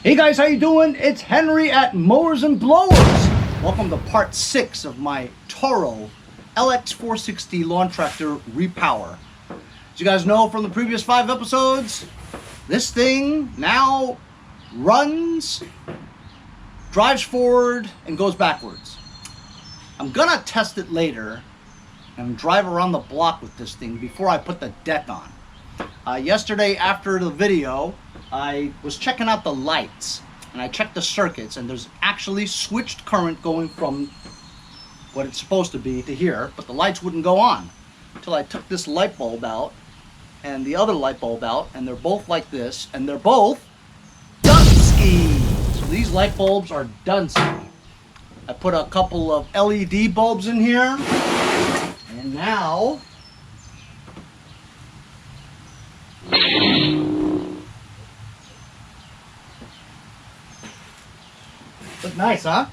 Hey guys, how you doing? It's Henry at Mowers and Blowers. Welcome to part 6 of my Toro Lx460 lawn tractor repower. As you guys know from the previous 5 episodes, this thing now runs, drives forward, and goes backwards. I'm gonna test it later and drive around the block with this thing before I put the deck on. Yesterday after the video, I was checking out the lights and I checked the circuits, and there's actually switched current going from what it's supposed to be to here, but the lights wouldn't go on until I took this light bulb out and the other light bulb out, and they're both like this, and they're both DONESKI. So these light bulbs are DONESKI. I put a couple of LED bulbs in here, and now look nice, huh?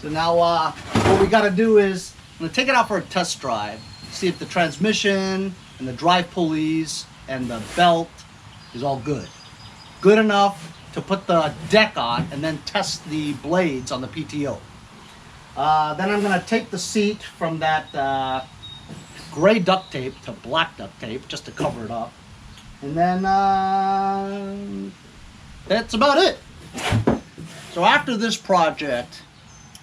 So now what we got to do is I'm going to take it out for a test drive, see if the transmission and the drive pulleys and the belt is all good. Good enough to put the deck on and then test the blades on the PTO. Then I'm going to take the seat from that gray duct tape to black duct tape just to cover it up. And then that's about it. So after this project,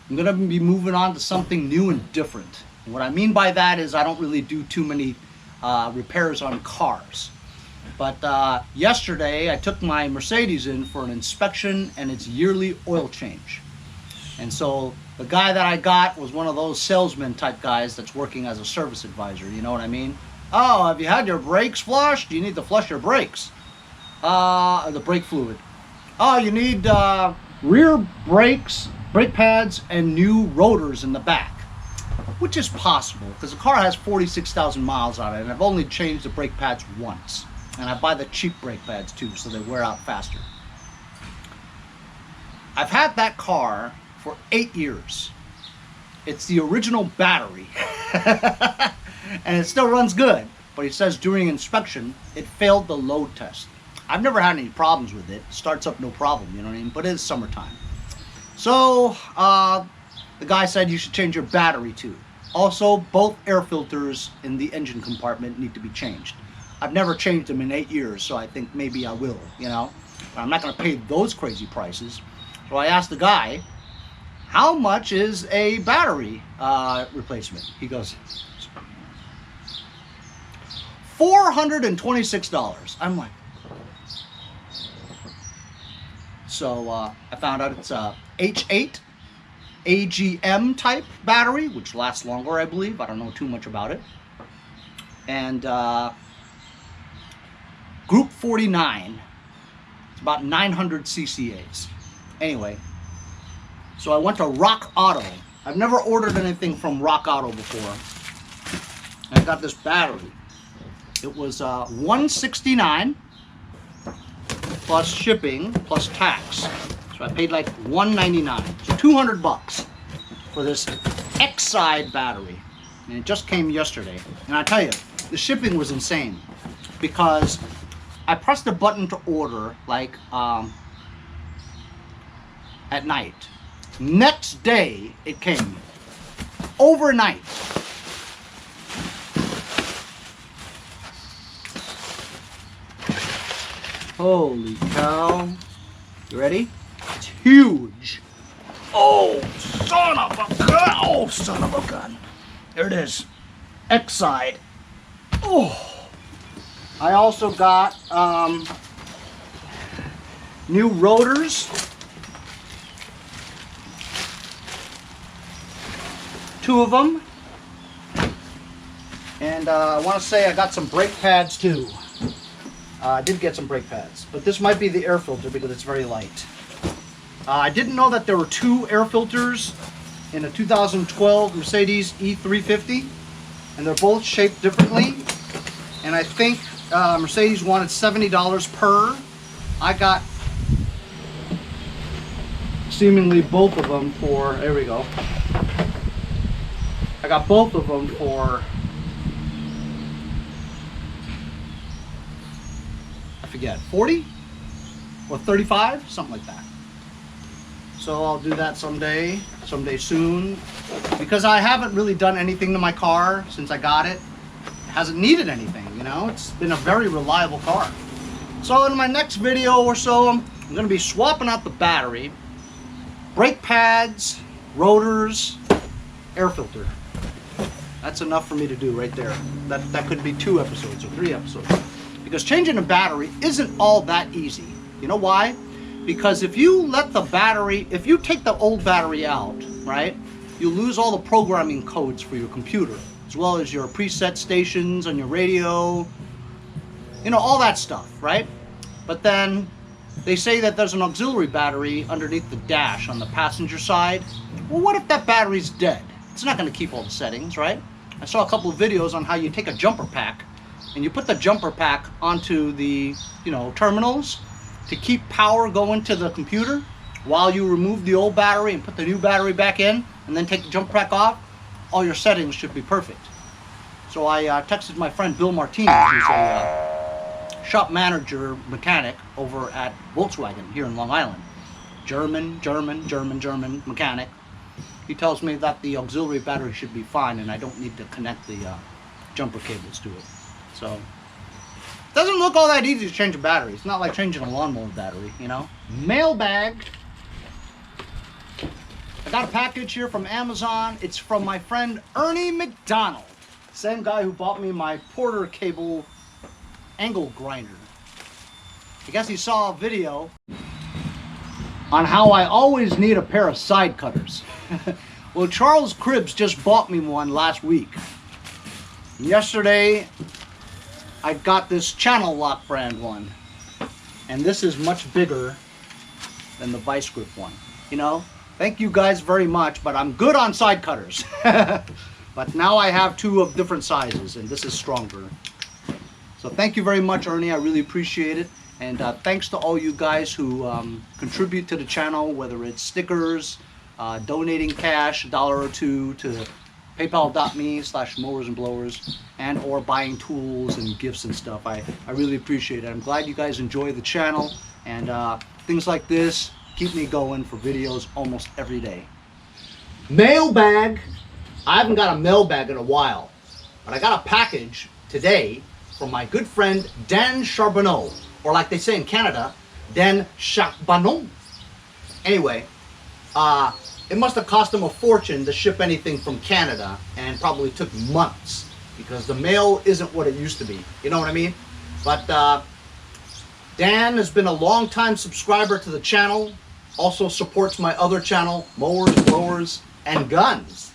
I'm going to be moving on to something new and different. And what I mean by that is I don't really do too many repairs on cars. But yesterday I took my Mercedes in for an inspection and its yearly oil change. And so the guy that I got was one of those salesman type guys that's working as a service advisor, you know what I mean? Oh, have you had your brakes flushed? You need to flush your brakes. The brake fluid. Oh, you need rear brakes, brake pads, and new rotors in the back. Which is possible, because the car has 46,000 miles on it, and I've only changed the brake pads once. And I buy the cheap brake pads too, so they wear out faster. I've had that car for 8 years. It's the original battery. And it still runs good, but he says during inspection it failed the load test. I've never had any problems with it. Starts up no problem, you know what I mean? But it is summertime. So the guy said you should change your battery too. Also, both air filters in the engine compartment need to be changed. I've never changed them in 8 years, so I think maybe I will, you know? But I'm not gonna pay those crazy prices. So I asked the guy, how much is a battery replacement? He goes, $426. I'm like, so I found out it's a H8 AGM type battery, which lasts longer, I believe. I don't know too much about it. And Group 49, it's about 900 ccas. Anyway, so I went to Rock Auto. I've never ordered anything from Rock Auto before. And I got this battery. It was $169 plus shipping plus tax. So I paid like $199, so 200 bucks for this X-side battery. And it just came yesterday. And I tell you, the shipping was insane because I pressed a button to order like at night. Next day it came. Overnight. Holy cow. You ready? It's huge. Oh, son of a gun. Oh, son of a gun. There it is. X-side. Oh. I also got new rotors. 2 of them. And I want to say I got some brake pads too. I did get some brake pads, but this might be the air filter because it's very light. I didn't know that there were 2 air filters in a 2012 Mercedes E350, and they're both shaped differently. And I think Mercedes wanted $70 per. I got seemingly both of them for, there we go. I got both of them for forget, 40? or 35, something like that. So I'll do that someday soon, because I haven't really done anything to my car since I got it. It hasn't needed anything, you know. It's been a very reliable car. So in my next video or so, I'm going to be swapping out the battery, brake pads, rotors, air filter. That's enough for me to do right there. That could be 2 episodes or 3 episodes. Because changing a battery isn't all that easy. You know why? Because if you let the battery, if you take the old battery out, right, you lose all the programming codes for your computer, as well as your preset stations on your radio, you know, all that stuff, right? But then they say that there's an auxiliary battery underneath the dash on the passenger side. Well, what if that battery's dead? It's not going to keep all the settings, right? I saw a couple of videos on how you take a jumper pack and you put the jumper pack onto the, you know, terminals to keep power going to the computer while you remove the old battery and put the new battery back in, and then take the jumper pack off. All your settings should be perfect. So I texted my friend Bill Martinez, who's a shop manager mechanic over at Volkswagen here in Long Island. German mechanic. He tells me that the auxiliary battery should be fine and I don't need to connect the jumper cables to it. So, it doesn't look all that easy to change a battery. It's not like changing a lawnmower battery, you know. Mailbag. I got a package here from Amazon. It's from my friend Ernie McDonald. Same guy who bought me my Porter cable angle grinder. I guess he saw a video on how I always need a pair of side cutters. Well, Charles Cribbs just bought me one last week. Yesterday, I got this Channel Lock brand one. And this is much bigger than the Vice Grip one. You know, thank you guys very much, but I'm good on side cutters. But now I have 2 of different sizes, and this is stronger. So thank you very much, Ernie. I really appreciate it. And thanks to all you guys who contribute to the channel, whether it's stickers, donating cash, $1 or $2 to paypal.me/mowersandblowers, and or buying tools and gifts and stuff. I really appreciate it. I'm glad you guys enjoy the channel, and things like this keep me going for videos almost every day. Mailbag. I haven't got a mailbag in a while, but I got a package today from my good friend Dan Charbonneau, or like they say in Canada, Dan Charbonneau. Anyway, it must have cost him a fortune to ship anything from Canada, and probably took months because the mail isn't what it used to be. You know what I mean? But Dan has been a long-time subscriber to the channel, also supports my other channel, Mowers, Blowers, and Guns.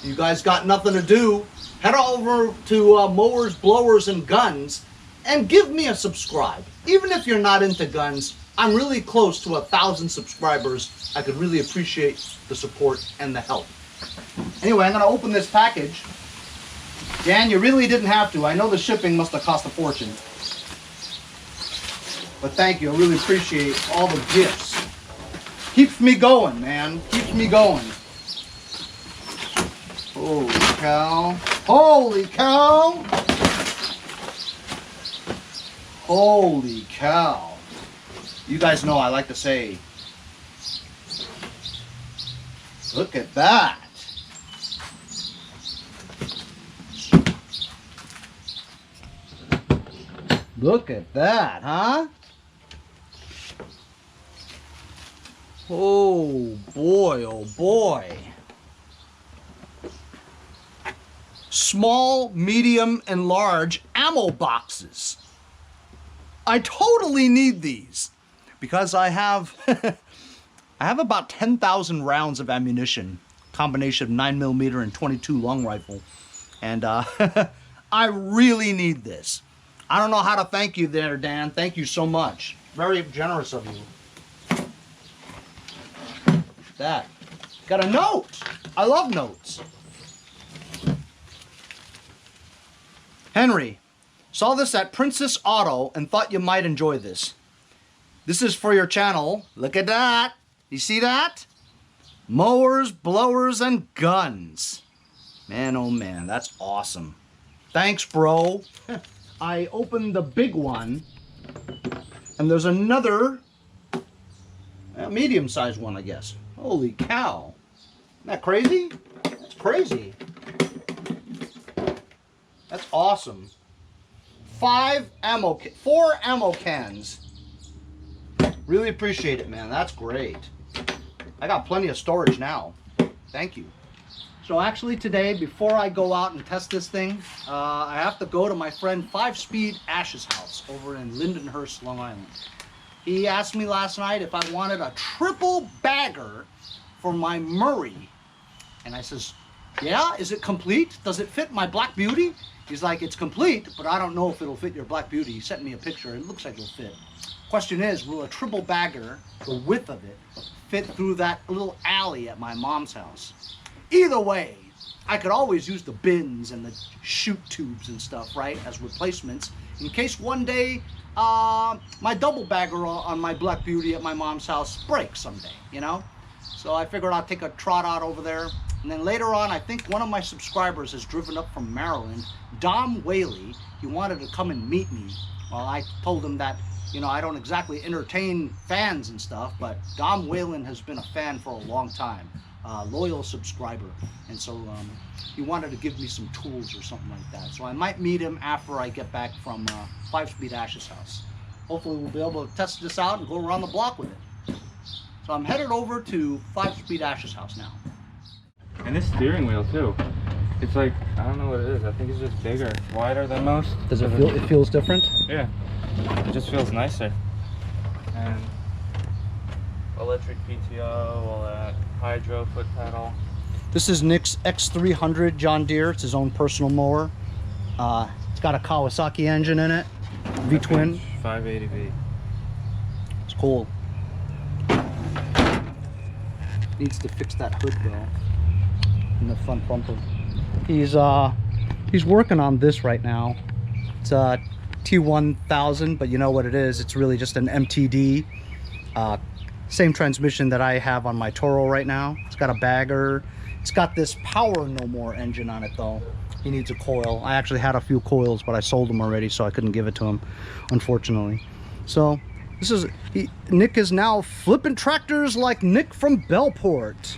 You guys got nothing to do, head over to Mowers, Blowers, and Guns and give me a subscribe. Even if you're not into guns, I'm really close to 1,000 subscribers. I could really appreciate the support and the help. Anyway, I'm going to open this package. Dan, you really didn't have to. I know the shipping must have cost a fortune. But thank you. I really appreciate all the gifts. Keeps me going, man. Keeps me going. Holy cow. Holy cow. Holy cow. You guys know I like to say, look at that. Look at that, huh? Oh boy, oh boy. Small, medium, and large ammo boxes. I totally need these because I have about 10,000 rounds of ammunition, combination of 9mm and 22 long rifle, and I really need this. I don't know how to thank you there, Dan. Thank you so much. Very generous of you. That. Got a note. I love notes. Henry, saw this at Princess Auto and thought you might enjoy this. This is for your channel. Look at that. You see that? Mowers, blowers, and guns. Man, oh man, that's awesome. Thanks, bro. I opened the big one, and there's another A medium-sized one, I guess. Holy cow. Isn't that crazy? That's crazy. That's awesome. 4 ammo cans. Really appreciate it, man. That's great. I got plenty of storage now. Thank you. So actually today, before I go out and test this thing, I have to go to my friend 5-Speed Ash's house over in Lindenhurst, Long Island. He asked me last night if I wanted a triple bagger for my Murray. And I says, yeah, is it complete? Does it fit my Black Beauty? He's like, it's complete, but I don't know if it'll fit your Black Beauty. He sent me a picture. It looks like it'll fit. Question is, will a triple bagger, the width of it, fit through that little alley at my mom's house? Either way, I could always use the bins and the chute tubes and stuff, right, as replacements in case one day my double bagger on my Black Beauty at my mom's house breaks someday, you know? So I figured I'd take a trot out over there. And then later on, I think one of my subscribers has driven up from Maryland, Dom Whaley. He wanted to come and meet me. Well, I told him that, you know, I don't exactly entertain fans and stuff, but Dom Whalen has been a fan for a long time, loyal subscriber. And so he wanted to give me some tools or something like that. So I might meet him after I get back from 5-Speed Ash's house. Hopefully we'll be able to test this out and go around the block with it. So I'm headed over to 5-Speed Ash's house now. And this steering wheel too. It's like, I don't know what it is. I think it's just bigger, wider than most. Does it feel, it feels different? Yeah. It just feels nicer. And electric PTO, all that. Hydro foot pedal. This is Nick's X300 John Deere. It's his own personal mower. It's got a Kawasaki engine in it. V-twin. 580V. It's cool. Needs to fix that hood though. In the front bumper. He's working on this right now. It's a T1000, but you know what it is. It's really just an MTD. Same transmission that I have on my Toro right now. It's got a bagger. It's got this Power No More engine on it though. He needs a coil. I actually had a few coils, but I sold them already, so I couldn't give it to him, unfortunately. So this is Nick is now flipping tractors like Nick from Bellport.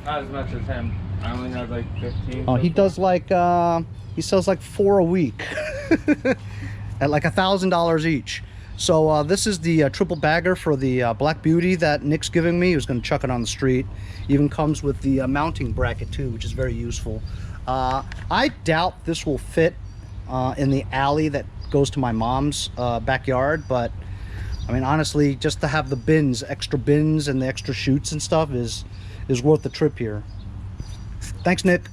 Not as much as him. I only have like 15. Oh, he does like he sells like 4 a week at like $1,000 each. So this is the triple bagger for the Black Beauty that Nick's giving me. He was going to chuck it on the street. Even comes with the mounting bracket too, which is very useful. I doubt this will fit in the alley that goes to my mom's backyard, but I mean honestly, just to have the bins, extra bins and the extra chutes and stuff is worth the trip here. Thanks, Nick.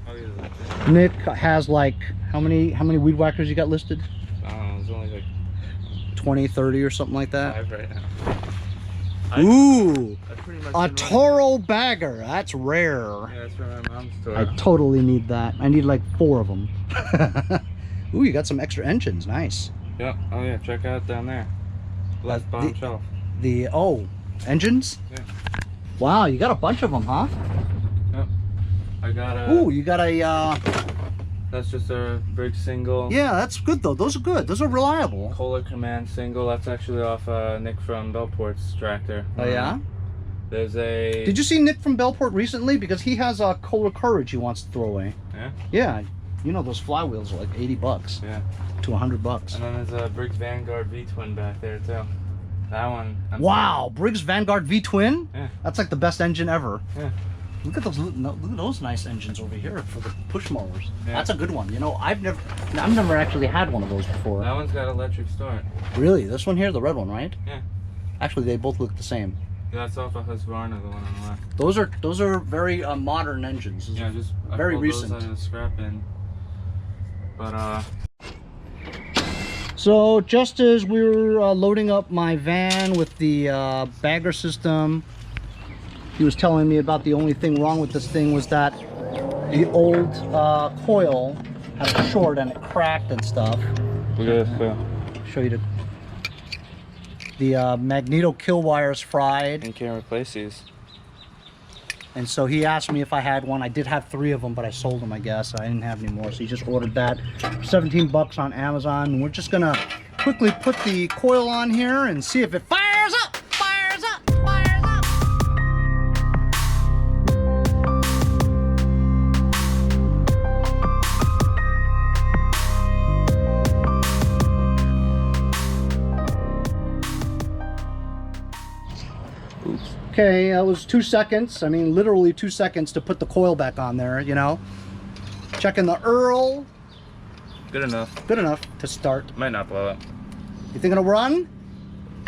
Oh, yeah. Nick has like how many weed whackers you got listed? I don't know, it's only like 20, 30 or something like that. 5 right now. Ooh, A a Toro bagger. That's rare. Yeah, that's from my mom's Toro. I totally need that. I need like 4 of them. Ooh, you got some extra engines. Nice. Yeah. Oh yeah. Check out down there. Left bottom shelf. The engines. Yeah. Wow, you got a bunch of them, huh? Yep. I got a. Ooh, you got a. That's just a Briggs single. Yeah, that's good though. Those are good. Those are reliable. Kohler Command single. That's actually off Nick from Bellport's tractor. Oh yeah. There's a. Did you see Nick from Bellport recently? Because he has a Kohler Courage he wants to throw away. Yeah. Yeah. You know those flywheels are like $80. Yeah. To $100. And then there's a Briggs Vanguard V-twin back there too. That one. Wow, Briggs Vanguard V-twin. Yeah. That's like the best engine ever. Yeah. Look at those nice engines over here for the push mowers. Yeah. That's a good one. You know, I've never actually had one of those before. That one's got electric start. Really? This one here, the red one, right? Yeah. Actually, they both look the same. Yeah, that's off of Husqvarna, the one on the left. Those are very modern engines. Yeah, just very I pulled recent. those out of the scrap bin. But So just as we were loading up my van with the bagger system, he was telling me about the only thing wrong with this thing was that the old coil had a short and it cracked and stuff. look at this too. Show you the magneto kill wires fried. You can't replace these. And so he asked me if I had one. I did have 3 of them, but I sold them, I guess. I didn't have any more, so he just ordered that. 17 bucks on Amazon. And we're just gonna quickly put the coil on here and see if it fires up! Fires up! Okay, that was 2 seconds. I mean, literally 2 seconds to put the coil back on there, you know. Checking the Earl. Good enough. Good enough to start. Might not blow up. You think it'll run?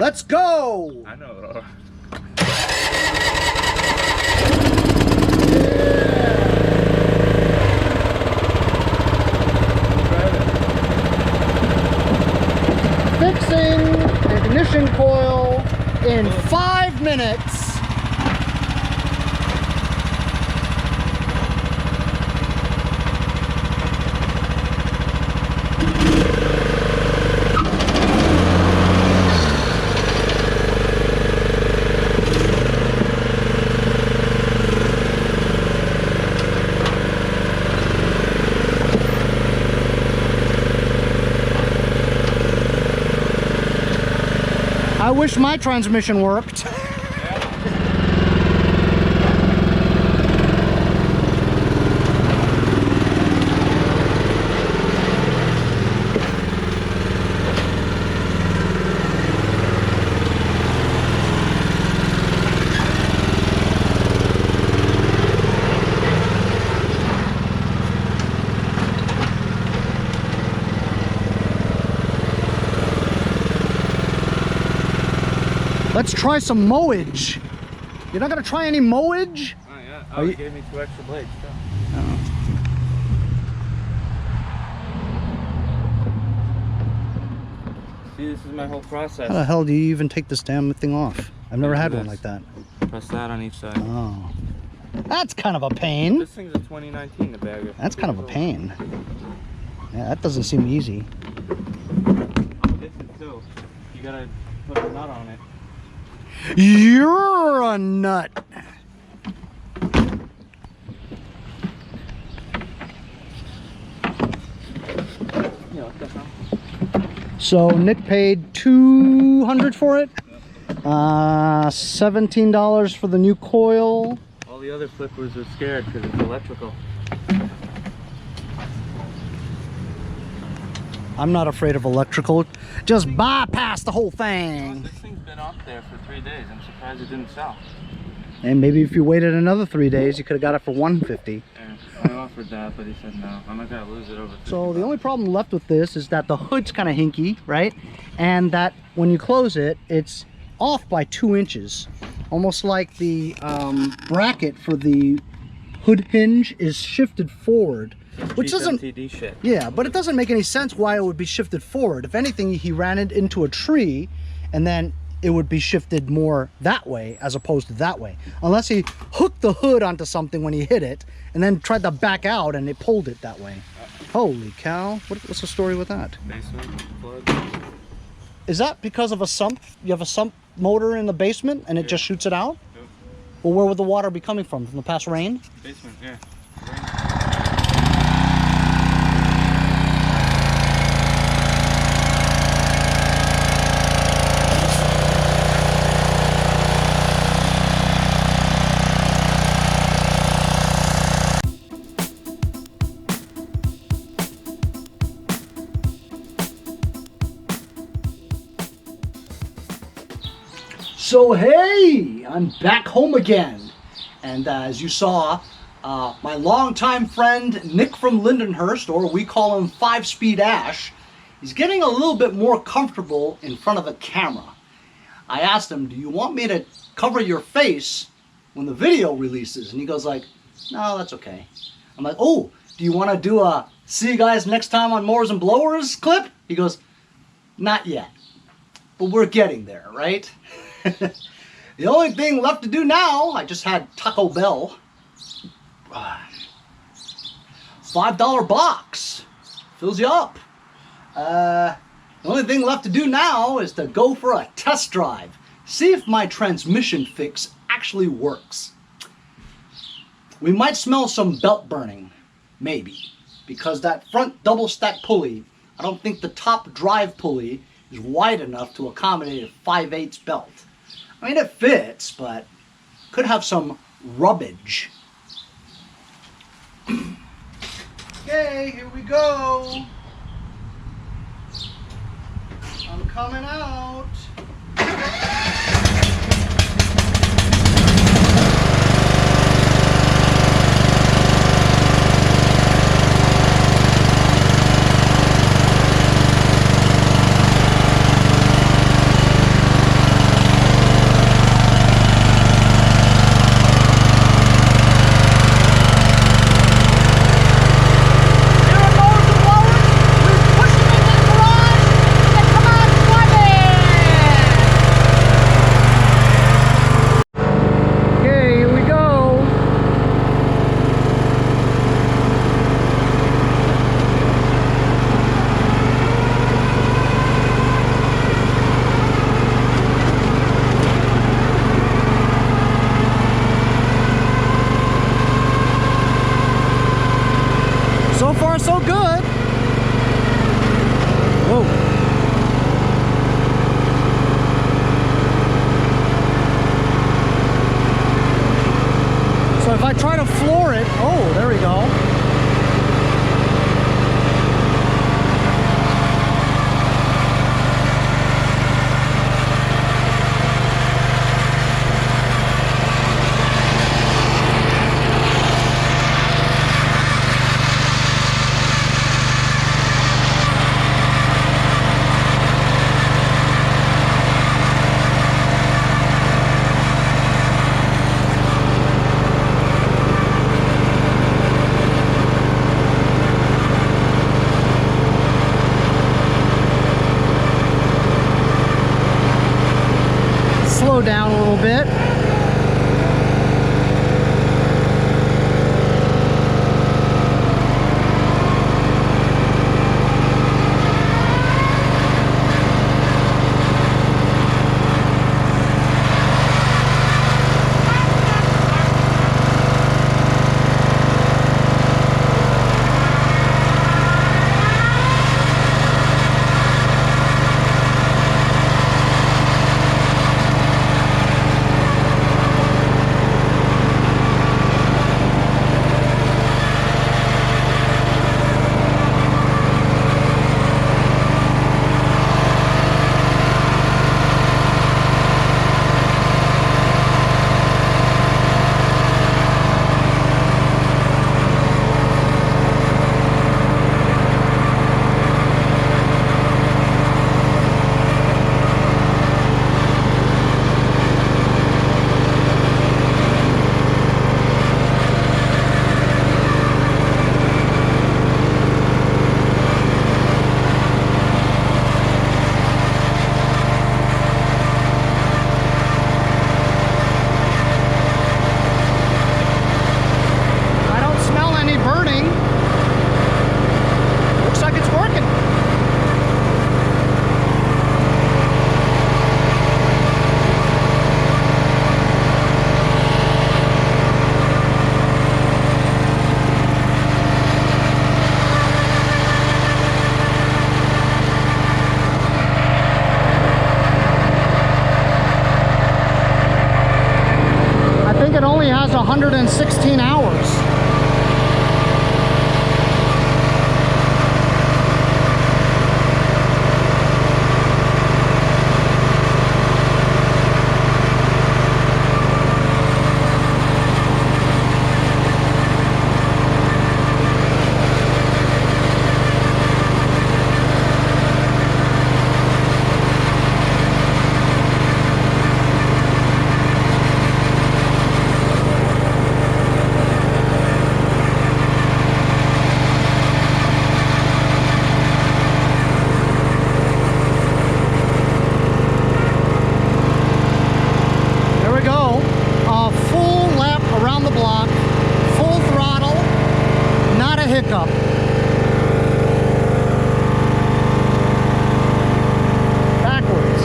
Let's go! I know it'll. Fixing ignition coil in 5 minutes. I wish my transmission worked. Let's try some mowage. You're not gonna try any mowage? Oh yeah. Oh, you gave me 2 extra blades too. Oh. See, this is my whole process. How the hell do you even take this damn thing off? I've never had one like that. Press that on each side. Oh. That's kind of a pain. This thing's a 2019, the bagger. That's kind of a pain. Yeah, that doesn't seem easy. This is too. You gotta put a nut on it. You're a nut. Yeah, what the hell? So Nick paid $200 for it. $17 for the new coil. All the other flippers are scared because it's electrical. I'm not afraid of electrical. Just bypass the whole Well, thing. this thing's been up there for 3 days. I'm surprised it didn't sell. And maybe if you waited another 3 days, you could have got it for $150. Yeah, I offered that, but he said no. I'm not gonna lose it over. So the only problem left with this is that the hood's kind of hinky, right? And that when you close it, it's off by 2 inches. Almost like the bracket for the hood hinge is shifted forward. Which doesn't, TD shit. yeah, but it doesn't make any sense why it would be shifted forward. If anything, he ran it into a tree and then it would be shifted more that way as opposed to that way. Unless he hooked the hood onto something when he hit it and then tried to back out and it pulled it that way. Holy cow. What's the story with that? Basement plug. Is that because of a sump? You have a sump motor in the basement and it just shoots it out? Yep. Well, where would the water be coming from? From the past rain? Basement, yeah. So hey, I'm back home again, and as you saw, my longtime friend Nick from Lindenhurst, or we call him 5-Speed Ash, he's getting a little bit more comfortable in front of the camera. I asked him, do you want me to cover your face when the video releases? And he goes like, no, that's okay. I'm like, oh, do you want to do a see you guys next time on Mowers and Blowers clip? He goes, not yet, but we're getting there, right? The only thing left to do now, I just had Taco Bell. $5 box. Fills you up. The only thing left to do now is to go for a test drive. See if my transmission fix actually works. We might smell some belt burning. Maybe. Because that front double stack pulley, I don't think the top drive pulley is wide enough to accommodate a 5/8 belt. I mean, it fits, but could have some rubbage. Okay, here we go. I'm coming out. slow down a little bit. It only has 116 hours. Hiccup. Backwards.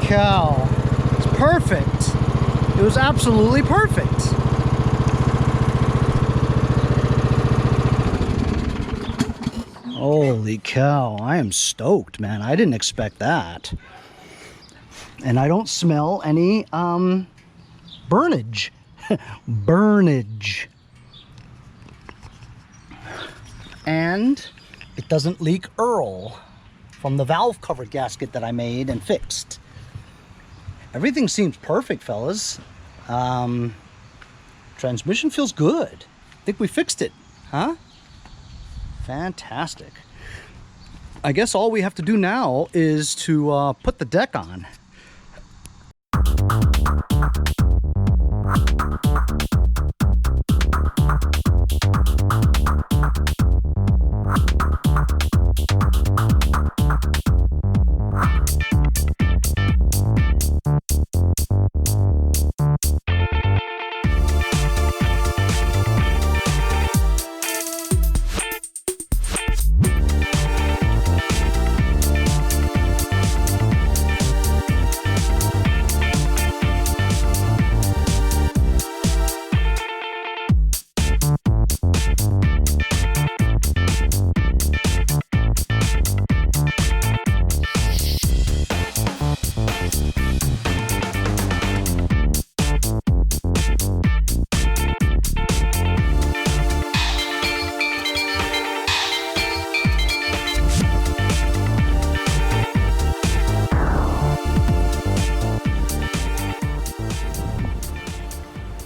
Cow. It's perfect. It was absolutely perfect. Holy cow. I am stoked, man. I didn't expect that. And I don't smell any burnage. Burnage. And it doesn't leak Earl from the valve cover gasket that I made and fixed. Everything seems perfect, fellas. Transmission feels good. I think we fixed it, huh? Fantastic. I guess all we have to do now is to put the deck on.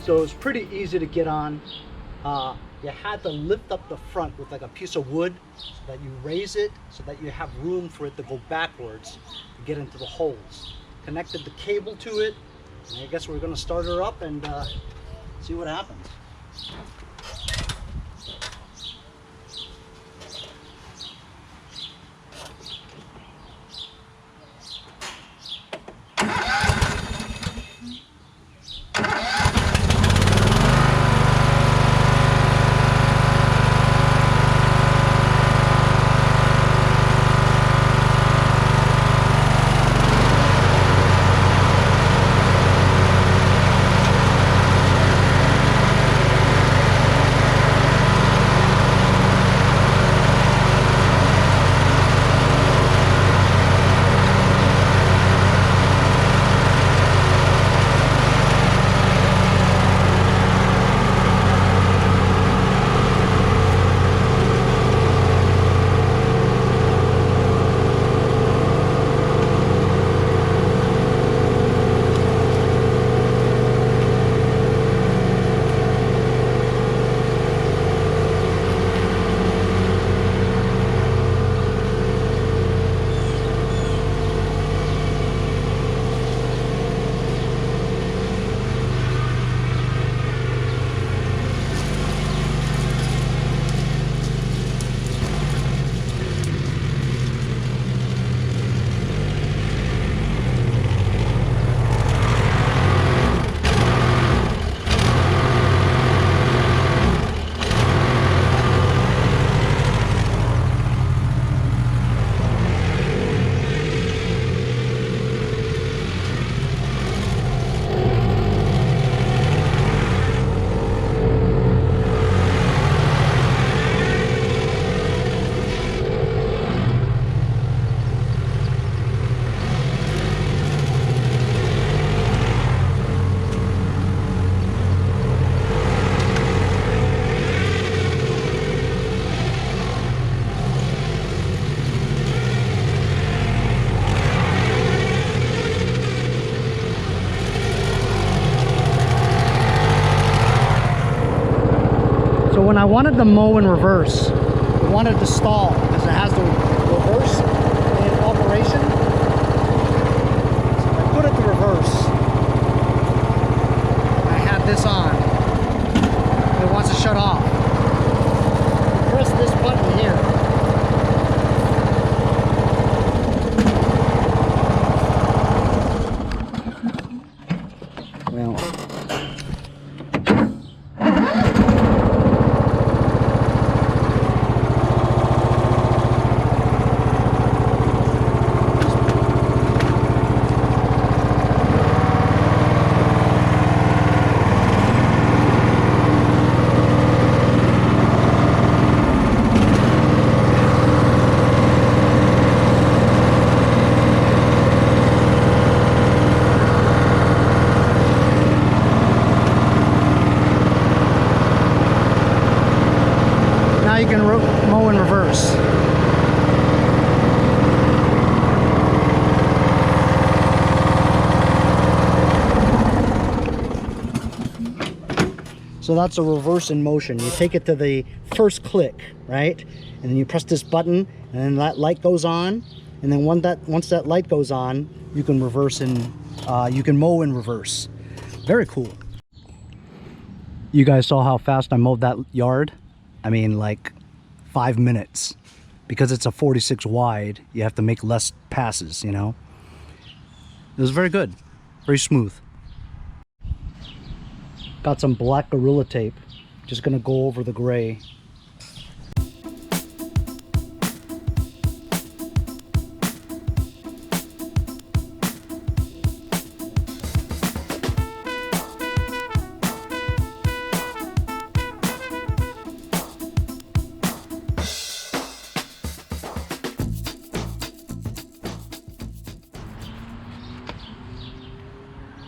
So it's pretty easy to get on. You had to lift up the front with like a piece of wood so that you raise it so that you have room for it to go backwards to get into the holes. Connected the cable to it, and I guess we're going to start her up and see what happens. When I wanted to mow in reverse, I wanted to stall because it has the reverse in operation. So I put it to reverse. I have this on. It wants to shut off. Press this button here. Well. You can mow in reverse. So that's a reverse in motion. You take it to the first click, right? And then you press this button and then that light goes on. And then once that light goes on, you can reverse and you can mow in reverse. Very cool. You guys saw how fast I mowed that yard? I mean, like 5 minutes. Because it's a 46 wide, you have to make less passes, you know? It was very good. Very smooth. Got some black Gorilla Tape. Just gonna go over the gray.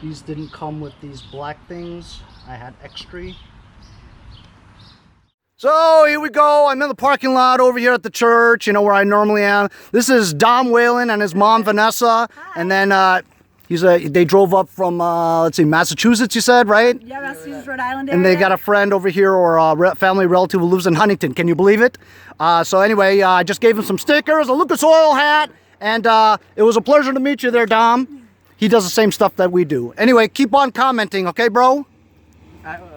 These didn't come with these black things. I had extra. So here we go. I'm in the parking lot over here at the church, you know, where I normally am. This is Dom Whalen and his mom, Vanessa. Hi. And then They drove up from, let's see, Massachusetts, you said, right? Yeah, Massachusetts, Rhode Island area. And they got a friend over here or a family relative who lives in Huntington. Can you believe it? So anyway, I just gave him some stickers, a Lucas Oil hat, and it was a pleasure to meet you there, Dom. He does the same stuff that we do. Anyway, keep on commenting, okay, bro? I will.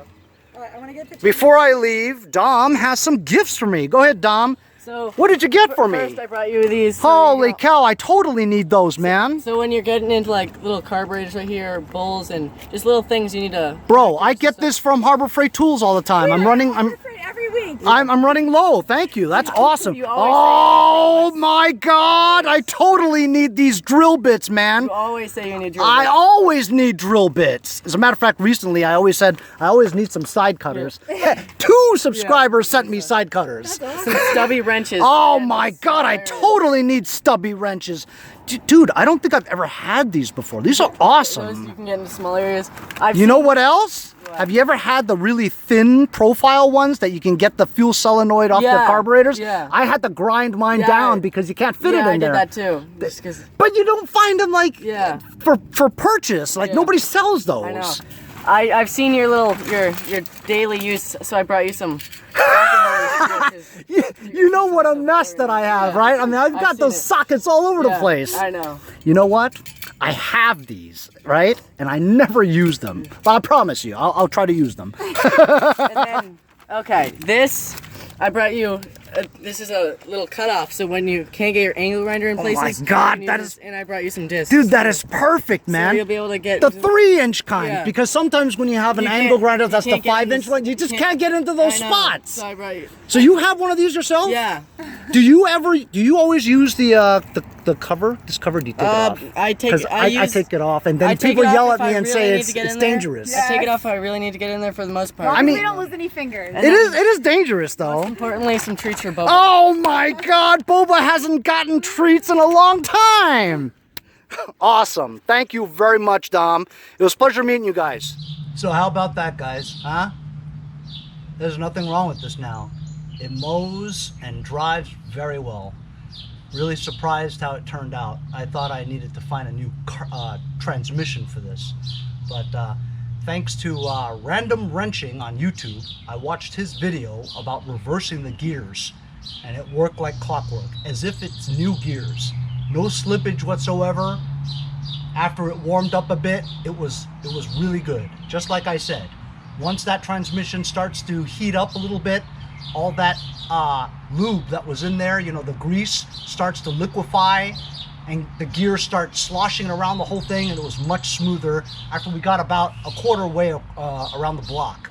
All right, I want to get pictures. Before I leave, Dom has some gifts for me. Go ahead, Dom. So, what did you get for me? First, I brought you these. Holy cow, I totally need those, man. So when you're getting into like little carburetors right here, bowls, and just little things you need to... Bro, I get this from Harbor Freight Tools all the time. Every week. I'm running low. Thank you. That's awesome. Oh my God, I totally need these drill bits, man. You always say you need drill bits. I always need drill bits. As a matter of fact, recently I always said I always need some side cutters. 2 subscribers sent me side cutters. Some stubby wrenches. Oh my God, I totally need stubby wrenches. Dude, I don't think I've ever had these before. These are awesome. Those you can get into small areas. You know what else? Have you ever had the really thin profile ones that you can get the fuel solenoid off the carburetors? Yeah. I had to grind mine down because you can't fit it in there. Yeah, I did that too. But you don't find them like for purchase. Like nobody sells those. I know. I've seen your daily use, so I brought you some. You know what a mess that I have, right? I mean, I've got those sockets all over the place. I know. You know what? I have these, right? And I never use them. But I promise you, I'll try to use them. And then, okay, this, I brought you, this is a little cutoff, so when you can't get your angle grinder in places. Oh my God, that is... And I brought you some discs. Dude, that is perfect, man. So you'll be able to get... The 3-inch kind, because sometimes when you have an angle grinder that's the 5-inch one, you just can't get into those spots. So I brought you... So you have one of these yourself? Yeah. Do you always use the cover? This cover, do you take it off? I take it off, and then people yell at me and say it's dangerous. I take it off if I really need to get in there for the most part. I mean, we don't lose any fingers. It is dangerous though. Most importantly, some treats for Boba. Oh my God, Boba hasn't gotten treats in a long time. Awesome. Thank you very much, Dom. It was a pleasure meeting you guys. So how about that, guys? Huh? There's nothing wrong with this now. It mows and drives very well. Really surprised how it turned out. I thought I needed to find a new transmission for this. But thanks to Random Wrenching on YouTube, I watched his video about reversing the gears. And it worked like clockwork, as if it's new gears. No slippage whatsoever. After it warmed up a bit, it was really good. Just like I said, once that transmission starts to heat up a little bit, all that lube that was in there, you know, the grease starts to liquefy and the gears start sloshing around the whole thing, and it was much smoother after we got about a quarter way around the block.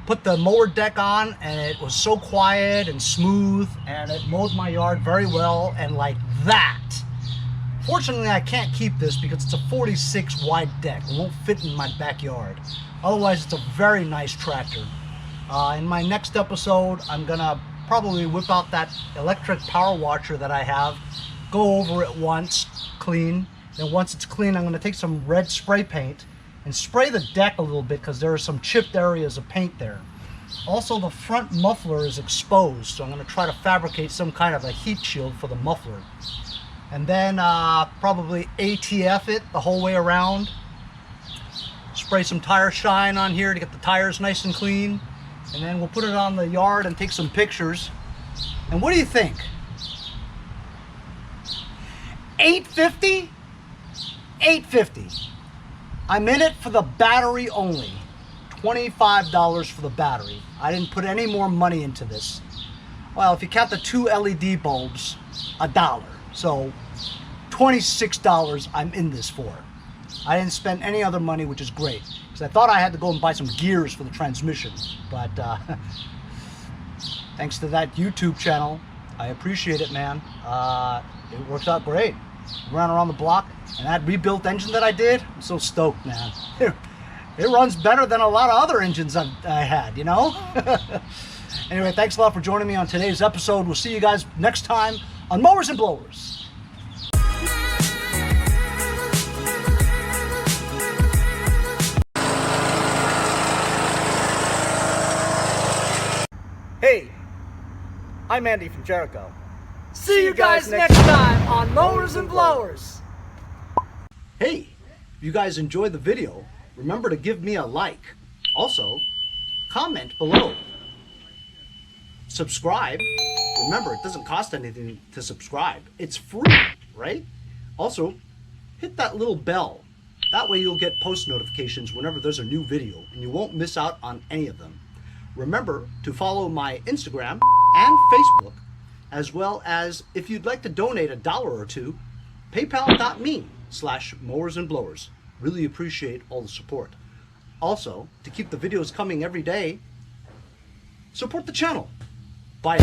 Put the mower deck on and it was so quiet and smooth, and it mowed my yard very well, and like that. Fortunately, I can't keep this because it's a 46 wide deck. It won't fit in my backyard. Otherwise, it's a very nice tractor. In my next episode, I'm gonna probably whip out that electric power washer that I have, go over it once, clean. Then once it's clean, I'm gonna take some red spray paint and spray the deck a little bit because there are some chipped areas of paint there. Also, the front muffler is exposed, so I'm going to try to fabricate some kind of a heat shield for the muffler. And then probably ATF it the whole way around. Spray some tire shine on here to get the tires nice and clean. And then we'll put it on the yard and take some pictures. And what do you think? $850? $850. I'm in it for the battery only. $25 for the battery. I didn't put any more money into this. Well, if you count the 2 LED bulbs, $1. So $26 I'm in this for. I didn't spend any other money, which is great. Because I thought I had to go and buy some gears for the transmission. But thanks to that YouTube channel, I appreciate it, man. It works out great. Ran around the block, and that rebuilt engine that I did, I'm so stoked, man. It runs better than a lot of other engines I had, you know? Anyway, thanks a lot for joining me on today's episode. We'll see you guys next time on Mowers and Blowers. Hey, I'm Andy from Jericho. See you guys next time on Mowers and Blowers. Hey, if you guys enjoyed the video, remember to give me a like. Also, comment below. Subscribe. Remember, it doesn't cost anything to subscribe. It's free, right? Also, hit that little bell. That way you'll get post notifications whenever there's a new video and you won't miss out on any of them. Remember to follow my Instagram and Facebook, as well as if you'd like to donate $1 or $2, paypal.me/mowers and blowers. Really appreciate all the support. Also, to keep the videos coming every day, support the channel. Bye.